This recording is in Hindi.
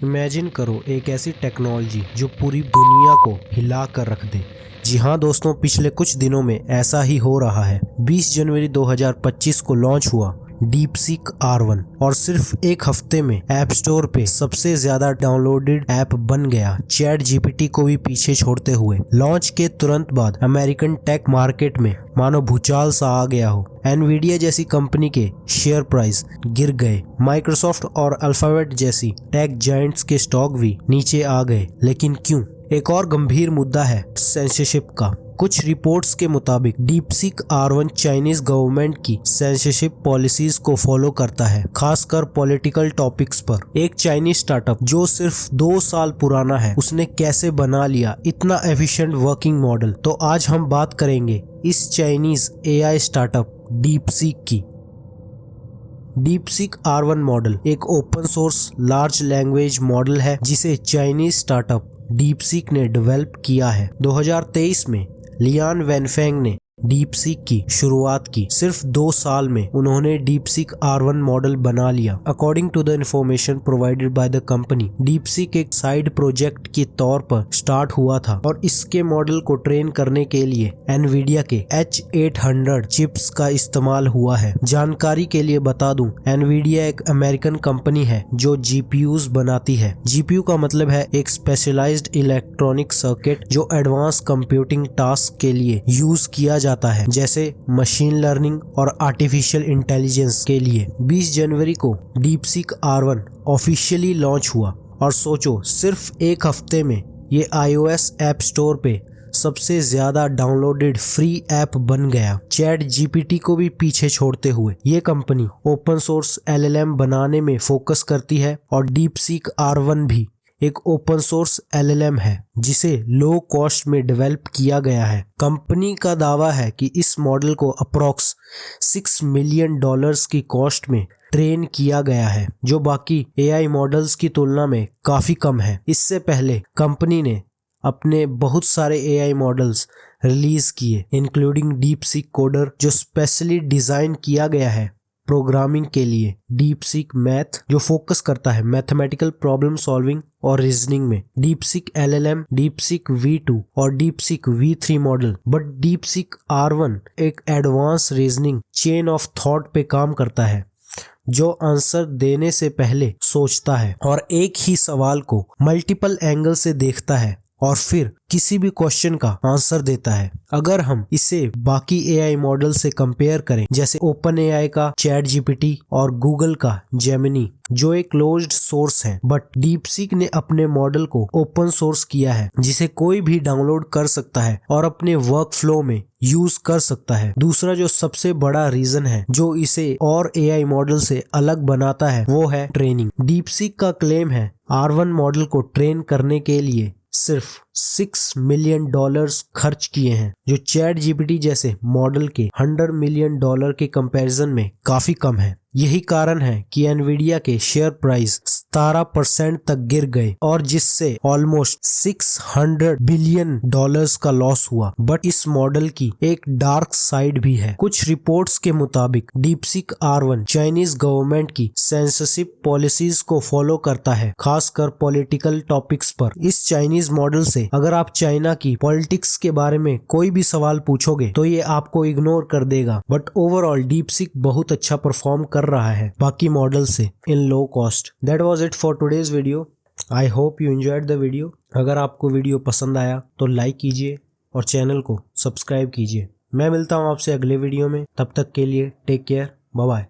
इमेजिन करो एक ऐसी टेक्नोलॉजी जो पूरी दुनिया को हिला कर रख दे। जी हाँ दोस्तों, पिछले कुछ दिनों में ऐसा ही हो रहा है। 20 जनवरी 2025 को लॉन्च हुआ डीपसीक R1 और सिर्फ एक हफ्ते में ऐप स्टोर पे सबसे ज्यादा डाउनलोडेड ऐप बन गया, चैट जीपीटी को भी पीछे छोड़ते हुए। लॉन्च के तुरंत बाद अमेरिकन टेक मार्केट में मानो भूचाल सा आ गया हो। एनवीडिया जैसी कंपनी के शेयर प्राइस गिर गए, माइक्रोसॉफ्ट और अल्फाबेट जैसी टेक जायंट्स के स्टॉक भी नीचे आ गए। लेकिन क्यों? एक और गंभीर मुद्दा है सेंसरशिप का। कुछ रिपोर्ट्स के मुताबिक डीपसीक R1 चाइनीज गवर्नमेंट की सेंसरशिप पॉलिसीज को फॉलो करता है, खासकर पॉलिटिकल टॉपिक्स पर। एक चाइनीज स्टार्टअप जो सिर्फ 2 साल पुराना है, उसने कैसे बना लिया इतना एफिशिएंट वर्किंग मॉडल? तो आज हम बात करेंगे इस चाइनीज AI स्टार्टअप डीपसीक की। डीपसीक R1 मॉडल एक open source large language model है जिसे चाइनीज स्टार्टअप डीपसीक ने डेवलप किया है। 2023 में लियान वैनफेंग ने डीपसीक की शुरुआत की। सिर्फ 2 साल में उन्होंने डीपसीक R1 मॉडल बना लिया। According to the information provided by the company, DeepSeek एक साइड प्रोजेक्ट के तौर पर स्टार्ट हुआ था और इसके मॉडल को ट्रेन करने के लिए एनवीडिया के H800 चिप्स का इस्तेमाल हुआ है। जानकारी के लिए बता दूं, एनवीडिया एक अमेरिकन कंपनी है जो GPUs बनाती है। GPU का मतलब है एक स्पेशलाइज्ड इलेक्ट्रॉनिक सर्किट जो एडवांस कंप्यूटिंग टास्क के लिए यूज किया जाता है, जैसे मशीन लर्निंग और आर्टिफिशियल इंटेलिजेंस के लिए। 20 जनवरी को डीपसीक R1 ऑफिशियली लॉन्च हुआ और सोचो, सिर्फ एक हफ्ते में ये iOS ऐप स्टोर पे सबसे ज्यादा डाउनलोडेड फ्री ऐप बन गया, चैट जीपीटी को भी पीछे छोड़ते हुए। ये कंपनी ओपन सोर्स LLM बनाने में फोकस करती है और डीपसीक R1 भी एक ओपन सोर्स LLM है जिसे लो कॉस्ट में डेवलप किया गया है। कंपनी का दावा है कि इस मॉडल को अप्रॉक्स $6 मिलियन की कॉस्ट में ट्रेन किया गया है, जो बाकी AI मॉडल्स की तुलना में काफी कम है। इससे पहले कंपनी ने अपने बहुत सारे AI मॉडल्स रिलीज किए, इंक्लूडिंग डीपसीक कोडर जो स्पेशली डिजाइन किया गया है प्रोग्रामिंग के लिए, डीपसीक मैथ जो फोकस करता है मैथमेटिकल प्रॉब्लम सॉल्विंग और रीजनिंग में, डीपसीक LLM, डीपसीक V2 और DeepSeek V3 model. But DeepSeek R1 एक advance reasoning chain of thought पे काम करता है, जो आंसर देने से पहले सोचता है और एक ही सवाल को मल्टीपल एंगल से देखता है और फिर किसी भी क्वेश्चन का आंसर देता है। अगर हम इसे बाकी AI मॉडल से कंपेयर करें, जैसे OpenAI का चैट जीपीटी और गूगल का जेमिनी जो एक क्लोज्ड सोर्स है, बट डीपसीक ने अपने मॉडल को ओपन सोर्स किया है जिसे कोई भी डाउनलोड कर सकता है और अपने वर्क फ्लो में यूज कर सकता है। दूसरा जो सबसे बड़ा रीजन है जो इसे और AI मॉडल से अलग बनाता है वो है ट्रेनिंग। डीपसीक का क्लेम है R1 मॉडल को ट्रेन करने के लिए सिर्फ $6 मिलियन खर्च किए हैं, जो चैट जीपीटी जैसे मॉडल के $100 मिलियन के कंपैरिजन में काफी कम है। यही कारण है कि एनवीडिया के शेयर प्राइस 17% तक गिर गए और जिससे ऑलमोस्ट $600 बिलियन का लॉस हुआ। बट इस मॉडल की एक डार्क साइड भी है। कुछ रिपोर्ट्स के मुताबिक डीपसीक R1 चाइनीज गवर्नमेंट की सेंसरशिप पॉलिसीज को फॉलो करता है, खासकर पॉलिटिकल टॉपिक्स पर। इस चाइनीज मॉडल से अगर आप चाइना की पॉलिटिक्स के बारे में कोई भी सवाल पूछोगे तो ये आपको इग्नोर कर देगा। बट ओवरऑल डीपसीक बहुत अच्छा परफॉर्म कर रहा है बाकी मॉडल से in low cost. That was it for today's video. I hope you enjoyed the video. अगर आपको वीडियो पसंद आया तो लाइक कीजिए और चैनल को सब्सक्राइब कीजिए। मैं मिलता हूँ आपसे अगले वीडियो में, तब तक के लिए टेक केयर, बाय बाय।